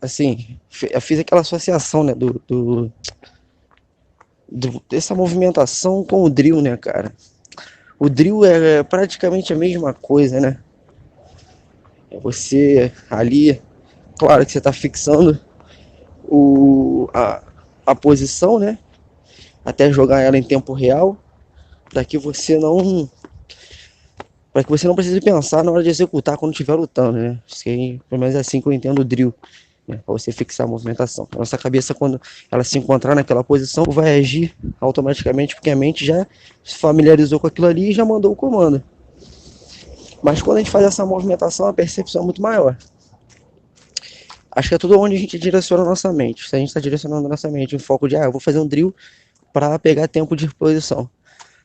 assim, eu fiz aquela associação, né, dessa movimentação com o drill, né, cara? O drill é praticamente a mesma coisa, né? É você ali, claro que você está fixando o, a, a posição, né? Até jogar ela em tempo real, para que você não para que você não precise pensar na hora de executar quando estiver lutando, né? Pelo menos é assim que eu entendo o drill, né? Para você fixar a movimentação. A nossa cabeça, quando ela se encontrar naquela posição, vai agir automaticamente, porque a mente já se familiarizou com aquilo ali e já mandou o comando. Mas quando a gente faz essa movimentação, a percepção é muito maior. Acho que é tudo onde a gente direciona a nossa mente. Se a gente está direcionando a nossa mente em foco de, eu vou fazer um drill para pegar tempo de reposição.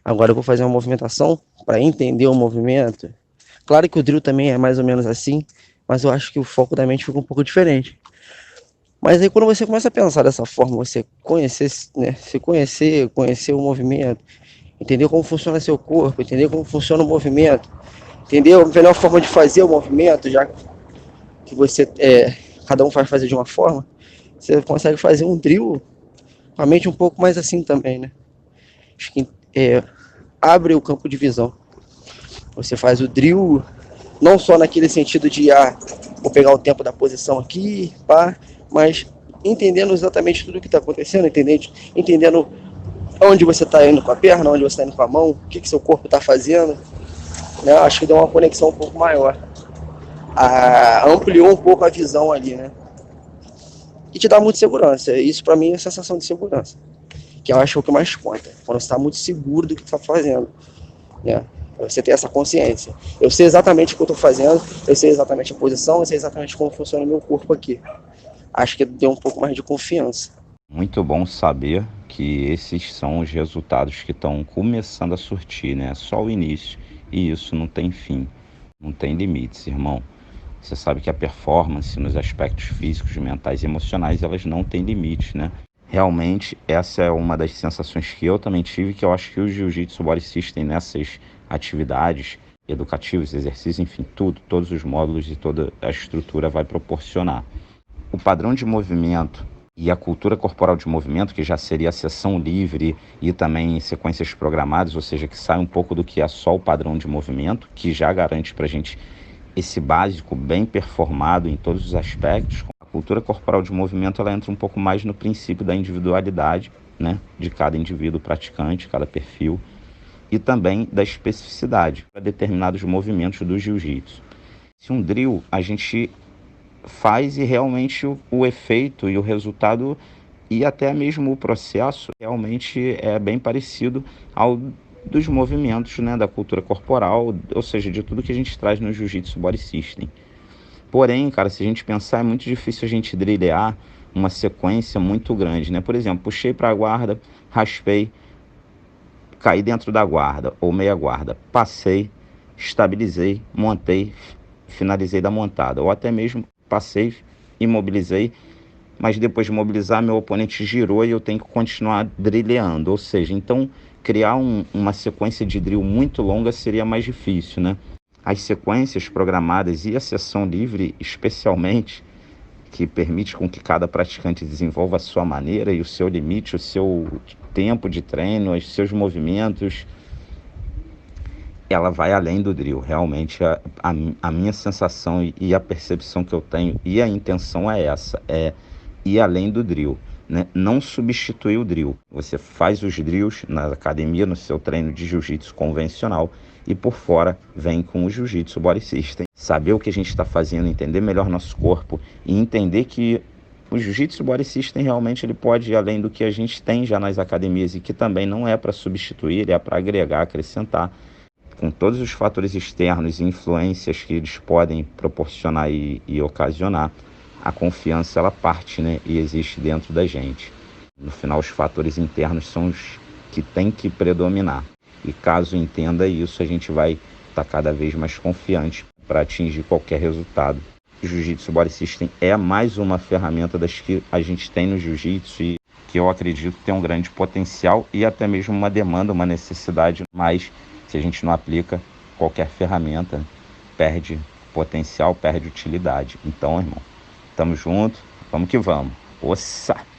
Agora eu vou fazer uma movimentação para entender o movimento. Claro que o drill também é mais ou menos assim, mas eu acho que o foco da mente fica um pouco diferente. Mas aí quando você começa a pensar dessa forma, você conhecer, né, conhecer o movimento, entender como funciona seu corpo, entender como funciona o movimento, entender a melhor forma de fazer o movimento, já que cada um faz fazer de uma forma, você consegue fazer um drill com a mente um pouco mais assim também, né? Acho que abre o campo de visão. Você faz o drill não só naquele sentido de vou pegar o tempo da posição aqui, pá, mas entendendo exatamente tudo o que está acontecendo, entendendo onde você está indo com a perna, onde você está indo com a mão, o que seu corpo está fazendo, né? Acho que deu uma conexão um pouco maior. Ampliou um pouco a visão ali, né? E te dá muita segurança. Isso para mim é a sensação de segurança, que eu acho que é o que mais conta. Quando você está muito seguro do que está fazendo, né? Você ter essa consciência. Eu sei exatamente o que eu estou fazendo, eu sei exatamente a posição, eu sei exatamente como funciona o meu corpo aqui. Acho que deu um pouco mais de confiança. Muito bom saber que esses são os resultados que estão começando a surtir, né? Só o início. E isso não tem fim, não tem limites, irmão. Você sabe que a performance nos aspectos físicos, mentais e emocionais, elas não têm limite, né? Realmente, essa é uma das sensações que eu também tive, que eu acho que o Jiu-Jitsu Body System nessas atividades educativas, exercícios, enfim, todos os módulos e toda a estrutura vai proporcionar. O padrão de movimento e a cultura corporal de movimento, que já seria a sessão livre e também sequências programadas, ou seja, que sai um pouco do que é só o padrão de movimento, que já garante para a gente esse básico bem performado em todos os aspectos. A cultura corporal de movimento ela entra um pouco mais no princípio da individualidade, né, de cada indivíduo praticante, cada perfil, e também da especificidade para determinados movimentos do jiu-jitsu. Se um drill a gente faz e realmente o efeito e o resultado e até mesmo o processo realmente é bem parecido ao dos movimentos, né, da cultura corporal, ou seja, de tudo que a gente traz no Jiu-Jitsu Body System. Porém, cara, se a gente pensar, é muito difícil a gente drillear uma sequência muito grande, né? Por exemplo, puxei para a guarda, raspei, caí dentro da guarda ou meia guarda, passei, estabilizei, montei, finalizei da montada, ou até mesmo passei, imobilizei, mas depois de mobilizar, meu oponente girou e eu tenho que continuar drilleando. Ou seja, então criar uma sequência de drill muito longa seria mais difícil, né? As sequências programadas e a sessão livre, especialmente, que permite com que cada praticante desenvolva a sua maneira e o seu limite, o seu tempo de treino, os seus movimentos, ela vai além do drill. Realmente, a minha sensação e a percepção que eu tenho e a intenção é essa, é ir além do drill, né? Não substituir o drill. Você faz os drills na academia, no seu treino de jiu-jitsu convencional e por fora vem com o jiu-jitsu body system. Saber o que a gente está fazendo, entender melhor nosso corpo e entender que o jiu-jitsu body system realmente ele pode ir além do que a gente tem já nas academias e que também não é para substituir, ele é para agregar, acrescentar, com todos os fatores externos e influências que eles podem proporcionar e ocasionar. A confiança ela parte, né, e existe dentro da gente. No final, os fatores internos são os que têm que predominar. E caso entenda isso, a gente vai estar cada vez mais confiante para atingir qualquer resultado. O Jiu-Jitsu Body System é mais uma ferramenta das que a gente tem no Jiu-Jitsu e que eu acredito tem um grande potencial e até mesmo uma demanda, uma necessidade, mas se a gente não aplica, qualquer ferramenta perde potencial, perde utilidade. Então, irmão, tamo junto, Vamos que vamos. Ossa!